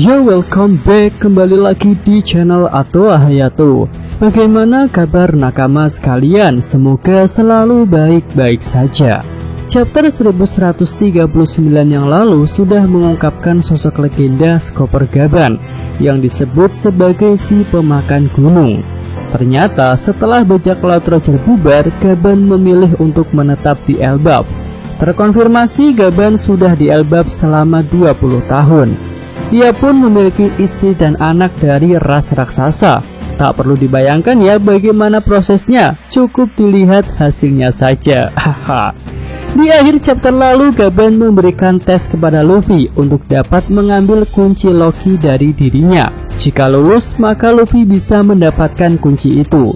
Yo, welcome back, kembali lagi di channel Atoa Hayato. Bagaimana kabar nakama sekalian? Semoga selalu baik-baik saja. Chapter 1139 yang lalu sudah mengungkapkan sosok legenda Skopper Gaban yang disebut sebagai si pemakan gunung. Ternyata setelah bajak laut Roger bubar, Gaban memilih untuk menetap di Elbaf. Terkonfirmasi Gaban sudah di Elbaf selama 20 tahun. Dia pun memiliki istri dan anak dari ras raksasa. Tak perlu dibayangkan ya bagaimana prosesnya, cukup dilihat hasilnya saja. Di akhir chapter lalu, Gaban memberikan tes kepada Luffy untuk dapat mengambil kunci Loki dari dirinya. Jika lulus, maka Luffy bisa mendapatkan kunci itu.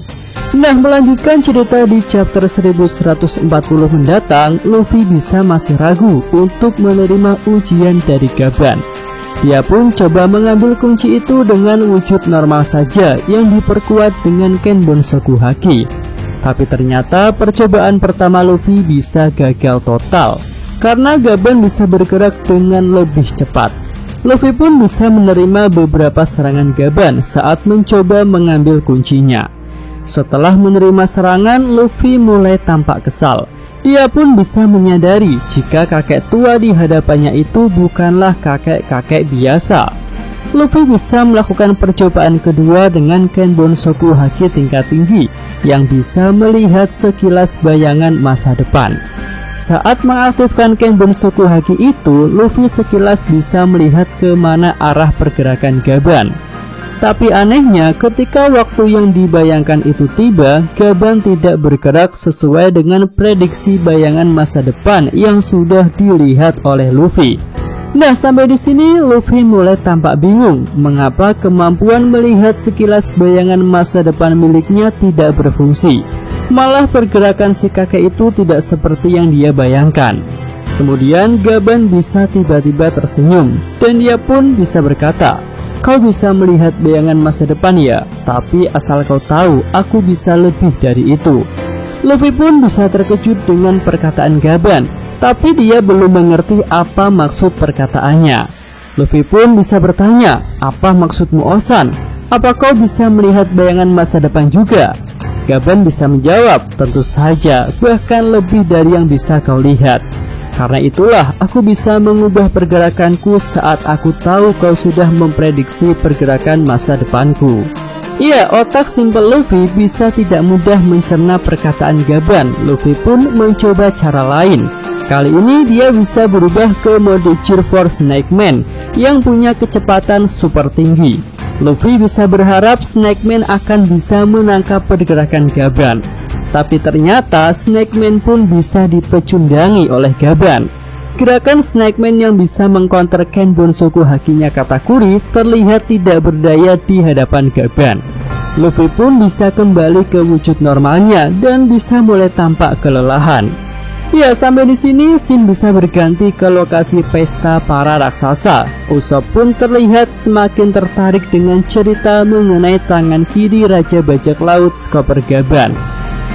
Nah, melanjutkan cerita di chapter 1140 mendatang, Luffy bisa masih ragu untuk menerima ujian dari Gaban. Dia pun coba mengambil kunci itu dengan wujud normal saja yang diperkuat dengan Kenbon-Soku Haki. Tapi ternyata percobaan pertama Luffy bisa gagal total karena Gaban bisa bergerak dengan lebih cepat. Luffy pun bisa menerima beberapa serangan Gaban saat mencoba mengambil kuncinya. Setelah menerima serangan, Luffy mulai tampak kesal. Dia pun bisa menyadari jika kakek tua di hadapannya itu bukanlah kakek-kakek biasa. Luffy bisa melakukan percobaan kedua dengan Kenbon-Soku Haki tingkat tinggi yang bisa melihat sekilas bayangan masa depan. Saat mengaktifkan Kenbon-Soku Haki itu, Luffy sekilas bisa melihat kemana arah pergerakan Gaban. Tapi anehnya, ketika waktu yang dibayangkan itu tiba, Gaban tidak bergerak sesuai dengan prediksi bayangan masa depan yang sudah dilihat oleh Luffy. Nah, sampai di sini Luffy mulai tampak bingung mengapa kemampuan melihat sekilas bayangan masa depan miliknya tidak berfungsi. Malah pergerakan si kakek itu tidak seperti yang dia bayangkan. Kemudian Gaban bisa tiba-tiba tersenyum dan dia pun bisa berkata, "Kau bisa melihat bayangan masa depan ya, tapi asal kau tahu, aku bisa lebih dari itu." Luffy pun bisa terkejut dengan perkataan Gaban, tapi dia belum mengerti apa maksud perkataannya. Luffy pun bisa bertanya, "Apa maksudmu, Osan? Apa kau bisa melihat bayangan masa depan juga?" Gaban bisa menjawab, "Tentu saja, bahkan lebih dari yang bisa kau lihat. Karena itulah aku bisa mengubah pergerakanku saat aku tahu kau sudah memprediksi pergerakan masa depanku." Iya, otak simpel Luffy bisa tidak mudah mencerna perkataan Gaban. Luffy pun mencoba cara lain. Kali ini dia bisa berubah ke mode Cheer for Snake Man yang punya kecepatan super tinggi. Luffy bisa berharap Snake Man akan bisa menangkap pergerakan Gaban. Tapi ternyata Snake Man pun bisa dipecundangi oleh Gaban. Gerakan Snake Man yang bisa mengcounter Kenbon-Soku Hakinya Katakuri terlihat tidak berdaya di hadapan Gaban. Luffy pun bisa kembali ke wujud normalnya dan bisa mulai tampak kelelahan. Ya, sampai di sini scene bisa berganti ke lokasi pesta para raksasa. Usopp pun terlihat semakin tertarik dengan cerita mengenai tangan kiri Raja Bajak Laut Skopper Gaban.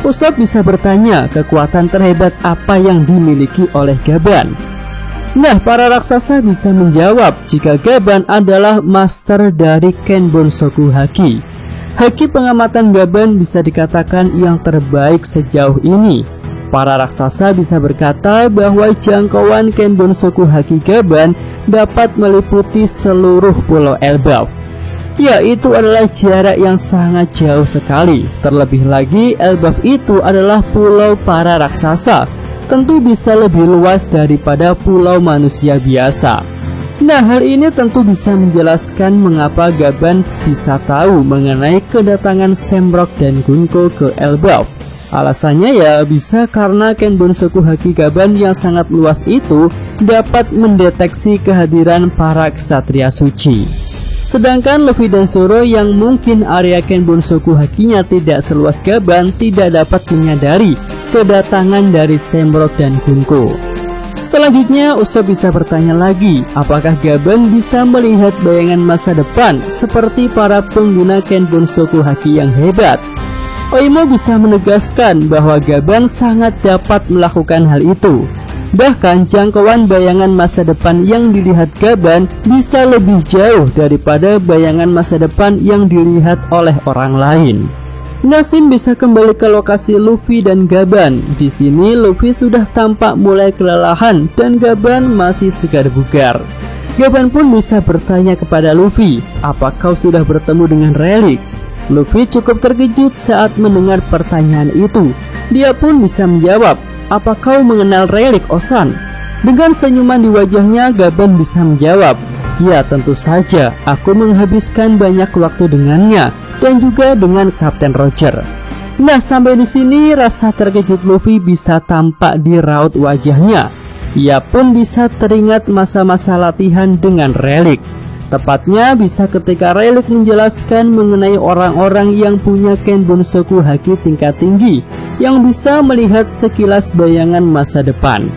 Usopp bisa bertanya kekuatan terhebat apa yang dimiliki oleh Gaban. Nah, para raksasa bisa menjawab jika Gaban adalah master dari Kenbon-Soku Haki. Haki pengamatan Gaban bisa dikatakan yang terbaik sejauh ini. Para raksasa bisa berkata bahwa jangkauan Kenbon-Soku Haki Gaban dapat meliputi seluruh pulau Elbaf. Ya, itu adalah jarak yang sangat jauh sekali. Terlebih lagi, Elbaf itu adalah pulau para raksasa. Tentu bisa lebih luas daripada pulau manusia biasa. Nah, hal ini tentu bisa menjelaskan mengapa Gaban bisa tahu mengenai kedatangan Semrock dan Gunko ke Elbaf. Alasannya ya bisa karena Kenbon-Soku Haki Gaban yang sangat luas itu dapat mendeteksi kehadiran para ksatria suci. Sedangkan Luffy dan Zoro yang mungkin area Kenbon-Soku Hakinya tidak seluas Gaban tidak dapat menyadari kedatangan dari Semrock dan Gunko. Selanjutnya Usopp bisa bertanya lagi, apakah Gaban bisa melihat bayangan masa depan seperti para pengguna Kenbon-Soku Haki yang hebat? Oimo bisa menegaskan bahwa Gaban sangat dapat melakukan hal itu. Bahkan jangkauan bayangan masa depan yang dilihat Gaban bisa lebih jauh daripada bayangan masa depan yang dilihat oleh orang lain. Nassim bisa kembali ke lokasi Luffy dan Gaban. Di sini Luffy sudah tampak mulai kelelahan dan Gaban masih segar bugar. Gaban pun bisa bertanya kepada Luffy, "Apa kau sudah bertemu dengan relik?" Luffy cukup terkejut saat mendengar pertanyaan itu. Dia pun bisa menjawab, "Apa kau mengenal relik, Osan?" Dengan senyuman di wajahnya, Gaban bisa menjawab, "Ya, tentu saja, aku menghabiskan banyak waktu dengannya dan juga dengan Kapten Roger." Nah, sampai di sini rasa terkejut Luffy bisa tampak di raut wajahnya. Ia pun bisa teringat masa-masa latihan dengan relik. Tepatnya bisa ketika relik menjelaskan mengenai orang-orang yang punya Kenbunsoku Haki tingkat tinggi yang bisa melihat sekilas bayangan masa depan.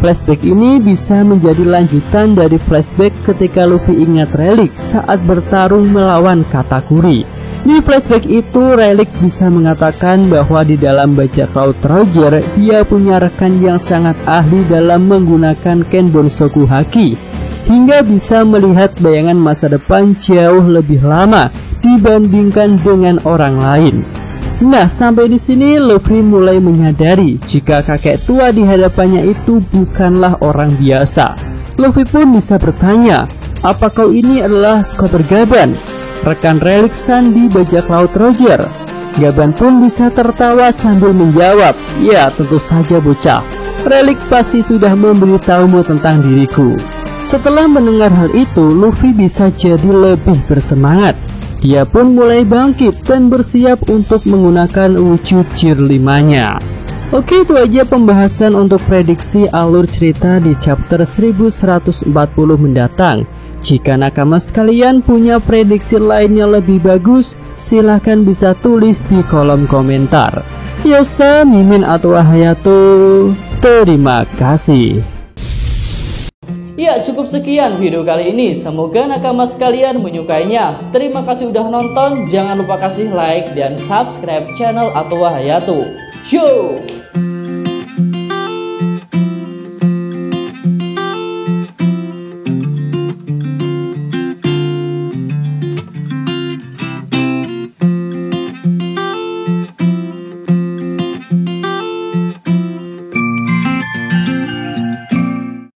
Flashback ini bisa menjadi lanjutan dari flashback ketika Luffy ingat relik saat bertarung melawan Katakuri. Di flashback itu relik bisa mengatakan bahwa di dalam bajak laut Roger dia punya rekan yang sangat ahli dalam menggunakan Kenbunsoku Haki, hingga bisa melihat bayangan masa depan jauh lebih lama dibandingkan dengan orang lain. Nah, sampai di sini Luffy mulai menyadari jika kakek tua di hadapannya itu bukanlah orang biasa. Luffy pun bisa bertanya, "Apa kau ini adalah Chopper Gaban, rekan relik San di bajak laut Roger?" Gaban pun bisa tertawa sambil menjawab, "Ya, tentu saja bocah. Relik pasti sudah memberitahumu tentang diriku." Setelah mendengar hal itu, Luffy bisa jadi lebih bersemangat. Dia pun mulai bangkit dan bersiap untuk menggunakan wujud Gear 5-nya. Oke, itu aja pembahasan untuk prediksi alur cerita di chapter 1140 mendatang. Jika nakama sekalian punya prediksi lainnya lebih bagus, silahkan bisa tulis di kolom komentar. Yosa, Mimin atau Hayato, terima kasih. Ya, cukup sekian video kali ini. Semoga nakama sekalian menyukainya. Terima kasih udah nonton. Jangan lupa kasih like dan subscribe channel Atowa Hayato. Yo!